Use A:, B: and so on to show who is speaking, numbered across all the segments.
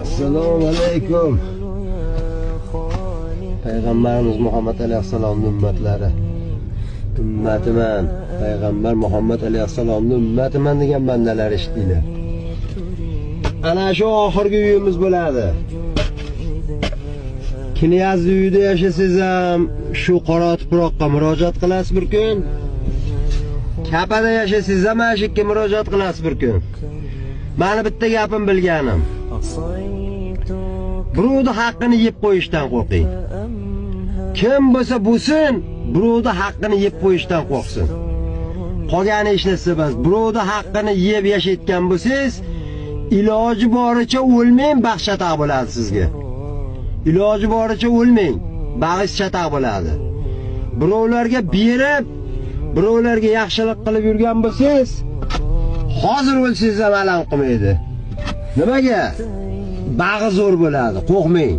A: Assalomu alaykum. Payg'ambarimiz Muhammad alayhissalomning ummatlari. Ummatiman, payg'ambar Muhammad alayhissalomning ummatiman degan bandalar eshitdinglar. Ana shu oxirgi uyimiz bo'ladi. Knyazning uyida yashasangiz ham shu qora tuproqqa murojaat qilasiz bir kun. Kapada yashasangiz ham shu yerga murojaat qilasiz bir kun. Meni bitta gapim bilganim. Birovni haqqini yeb qo'yishdan qo'rqing. Kim bo'lsa bo'lsin, birovni haqqini yeb qo'yishdan qo'rqsin. Qolgani ishlatsa bas, birovni haqqini yeb yashayotgan bo'lsangiz, iloji boricha o'lmang, baxt chataq bo'ladi sizga. Iloji boricha o'lmang, bag'is chataq bo'ladi. Birovlarga berib, birovlarga yaxshilik qilib yurgan bo'lsangiz, hozir o'lsangiz ham alam qilmaydi. Nimaga? Bag'i zo'r bo'ladi, qo'rqmang.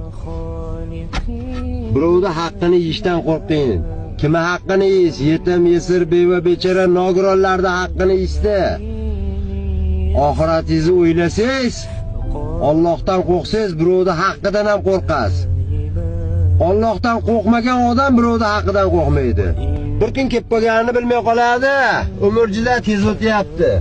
A: Birovning haqqini yeyishdan qo'rqing. Kimning haqqini yeyish? Yetim, yesir, beva, bechora, nogironlarning haqqini yeyishda. Oxiratingizni o'ylasangiz, Allohdan qo'rqsangiz, birovning haqqidan ham qo'rqasiz. Allohdan qo'rqmagan odam birovning haqqidan qo'rqmaydi. Bir kun kelib qolganini bilmay qoladi. Umr juda tez o'tyapti.